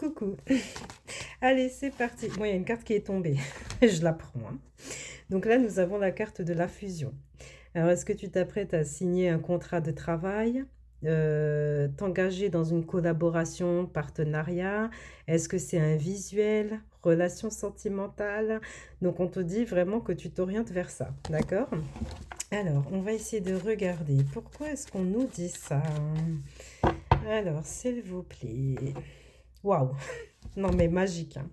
Coucou. Allez, c'est parti. Bon, il y a une carte qui est tombée. Je la prends, hein. Donc là, nous avons la carte de la fusion. Alors, est-ce que tu t'apprêtes à signer un contrat de travail, t'engager dans une collaboration, partenariat? Est-ce que c'est un visuel, relation sentimentale? Donc, on te dit vraiment que tu t'orientes vers ça, d'accord? Alors, on va essayer de regarder. Pourquoi est-ce qu'on nous dit ça? Alors, s'il vous plaît. Waouh! Non, mais magique, hein.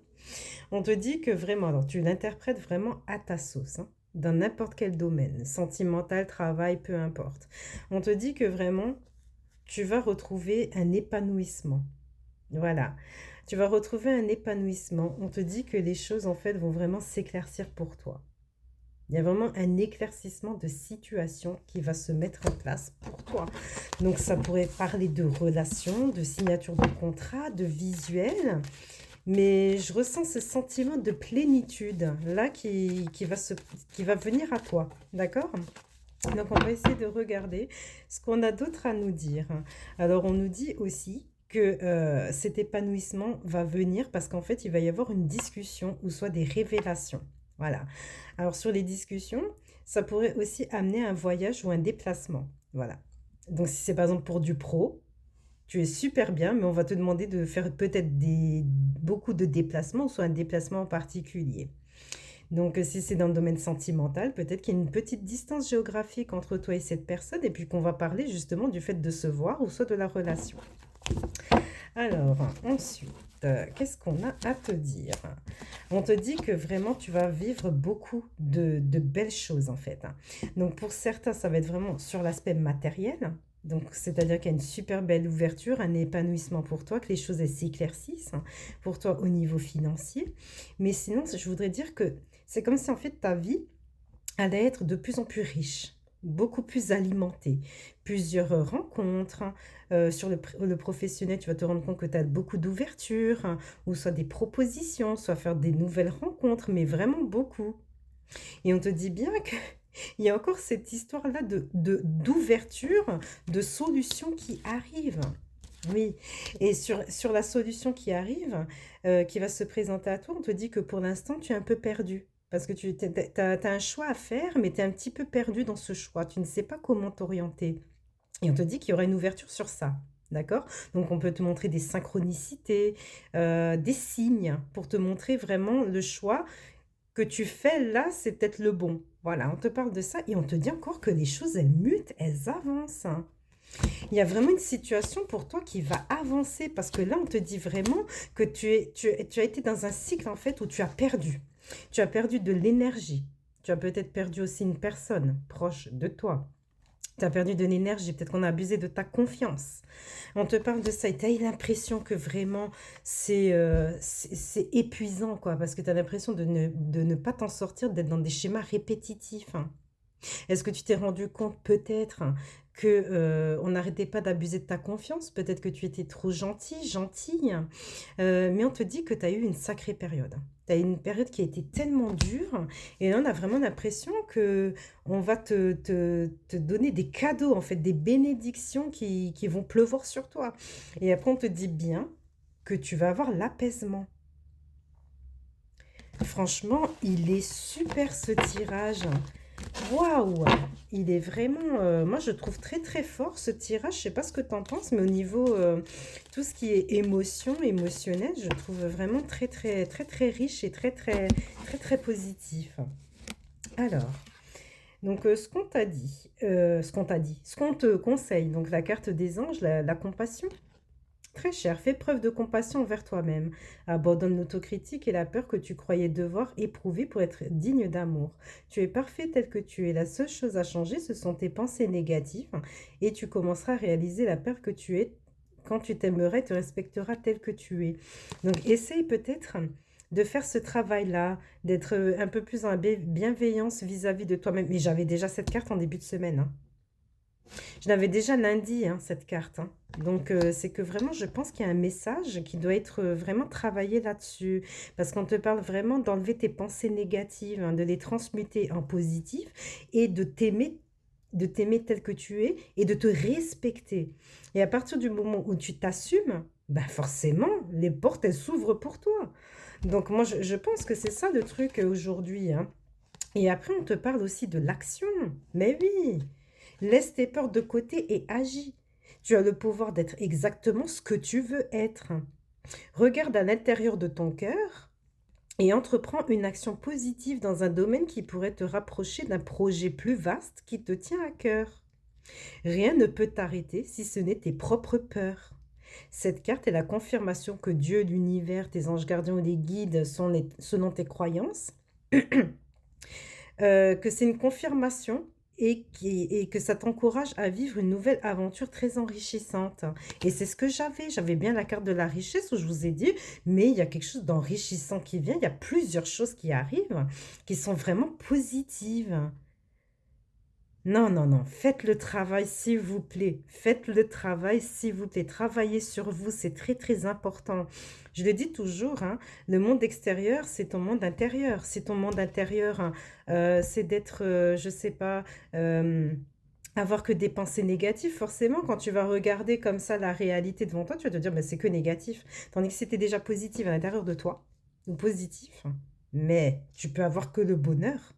On te dit que vraiment, alors tu l'interprètes vraiment à ta sauce, hein, dans n'importe quel domaine, sentimental, travail, peu importe. On te dit que vraiment, tu vas retrouver un épanouissement. Voilà. Tu vas retrouver un épanouissement. On te dit que les choses, en fait, vont vraiment s'éclaircir pour toi. Il y a vraiment un éclaircissement de situation qui va se mettre en place pour toi. Donc, ça pourrait parler de relations, de signature de contrat, de visuel. Mais je ressens ce sentiment de plénitude là qui va venir à toi. D'accord? Donc on va essayer de regarder ce qu'on a d'autre à nous dire. Alors on nous dit aussi que cet épanouissement va venir parce qu'en fait il va y avoir une discussion ou soit des révélations. Voilà. Alors sur les discussions, ça pourrait aussi amener un voyage ou un déplacement. Voilà. Donc si c'est par exemple pour du pro, tu es super bien, mais on va te demander de faire peut-être beaucoup de déplacements, soit un déplacement en particulier. Donc, si c'est dans le domaine sentimental, peut-être qu'il y a une petite distance géographique entre toi et cette personne, et puis qu'on va parler justement du fait de se voir ou soit de la relation. Alors, ensuite, qu'est-ce qu'on a à te dire? On te dit que vraiment tu vas vivre beaucoup de belles choses en fait, hein. Donc, pour certains, ça va être vraiment sur l'aspect matériel. Donc, c'est-à-dire qu'il y a une super belle ouverture, un épanouissement pour toi, que les choses elles s'éclaircissent, hein, pour toi au niveau financier. Mais sinon, je voudrais dire que c'est comme si en fait ta vie allait être de plus en plus riche, beaucoup plus alimentée. Plusieurs rencontres, hein. Sur le professionnel, tu vas te rendre compte que tu as beaucoup d'ouverture, hein, ou soit des propositions, soit faire des nouvelles rencontres, mais vraiment beaucoup. Et on te dit bien qu'il y a encore cette histoire-là d'ouverture, de solutions qui arrivent. Oui, et sur la solution qui arrive, qui va se présenter à toi, on te dit que pour l'instant, tu es un peu perdu. Parce que tu as un choix à faire, mais tu es un petit peu perdu dans ce choix. Tu ne sais pas comment t'orienter. Et on te dit qu'il y aura une ouverture sur ça. D'accord? Donc, on peut te montrer des synchronicités, des signes pour te montrer vraiment le choix que tu fais là, c'est peut-être le bon. Voilà, on te parle de ça et on te dit encore que les choses, elles mutent, elles avancent, hein. Il y a vraiment une situation pour toi qui va avancer parce que là, on te dit vraiment que tu as été dans un cycle en fait où tu as perdu. Tu as perdu de l'énergie. Tu as peut-être perdu aussi une personne proche de toi. Tu as perdu de l'énergie, peut-être qu'on a abusé de ta confiance. On te parle de ça et tu as eu l'impression que vraiment c'est épuisant, quoi, parce que tu as l'impression de ne pas t'en sortir, d'être dans des schémas répétitifs, hein. Est-ce que tu t'es rendu compte peut-être que on n'arrêtait pas d'abuser de ta confiance? Peut-être que tu étais trop gentil, gentille, mais on te dit que tu as eu une sacrée période. Tu as eu une période qui a été tellement dure et là, on a vraiment l'impression que on va te donner des cadeaux, en fait, des bénédictions qui vont pleuvoir sur toi. Et après, on te dit bien que tu vas avoir l'apaisement. Franchement, il est super ce tirage. Waouh! Il est vraiment, moi je trouve très très fort ce tirage. Je sais pas ce que tu en penses, mais au niveau tout ce qui est émotion, émotionnel, je trouve vraiment très très très très riche et très très très très positif. Alors, donc ce qu'on te conseille, donc la carte des anges, la compassion. Très cher, fais preuve de compassion envers toi-même. Abandonne l'autocritique et la peur que tu croyais devoir éprouver pour être digne d'amour. Tu es parfait tel que tu es. La seule chose à changer, ce sont tes pensées négatives et tu commenceras à réaliser la peur que tu es. Quand tu t'aimerais, te respecteras tel que tu es. Donc, essaye peut-être de faire ce travail-là, d'être un peu plus dans la bienveillance vis-à-vis de toi-même. Mais j'avais déjà cette carte en début de semaine, hein. Je l'avais déjà lundi, hein, cette carte, hein. Donc, c'est que vraiment, je pense qu'il y a un message qui doit être vraiment travaillé là-dessus. Parce qu'on te parle vraiment d'enlever tes pensées négatives, hein, de les transmuter en positif et de t'aimer tel que tu es et de te respecter. Et à partir du moment où tu t'assumes, ben forcément, les portes, elles s'ouvrent pour toi. Donc moi, je pense que c'est ça le truc aujourd'hui, hein. Et après, on te parle aussi de l'action. Mais oui, laisse tes peurs de côté et agis. Tu as le pouvoir d'être exactement ce que tu veux être. Regarde à l'intérieur de ton cœur et entreprends une action positive dans un domaine qui pourrait te rapprocher d'un projet plus vaste qui te tient à cœur. Rien ne peut t'arrêter si ce n'est tes propres peurs. Cette carte est la confirmation que Dieu, l'univers, tes anges gardiens ou les guides sont selon tes croyances, que c'est une confirmation et que ça t'encourage à vivre une nouvelle aventure très enrichissante. Et c'est ce que j'avais bien la carte de la richesse où je vous ai dit, mais il y a quelque chose d'enrichissant qui vient, il y a plusieurs choses qui arrivent, qui sont vraiment positives. Non, non, non, faites le travail s'il vous plaît. Faites le travail s'il vous plaît. Travaillez sur vous, c'est très très important. Je le dis toujours, hein, le monde extérieur, c'est ton monde intérieur. Si ton monde intérieur, hein, c'est d'être, je sais pas, avoir que des pensées négatives, forcément, quand tu vas regarder comme ça la réalité devant toi, tu vas te dire, mais c'est que négatif. Tandis que si tu déjà positif à l'intérieur de toi, ou positif, mais tu peux avoir que le bonheur.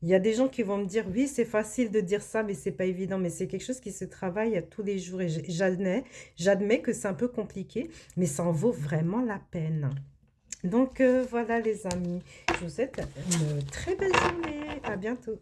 Il y a des gens qui vont me dire, oui, c'est facile de dire ça, mais c'est pas évident. Mais c'est quelque chose qui se travaille à tous les jours. Et j'admets que c'est un peu compliqué, mais ça en vaut vraiment la peine. Donc voilà les amis, je vous souhaite une très belle journée. À bientôt.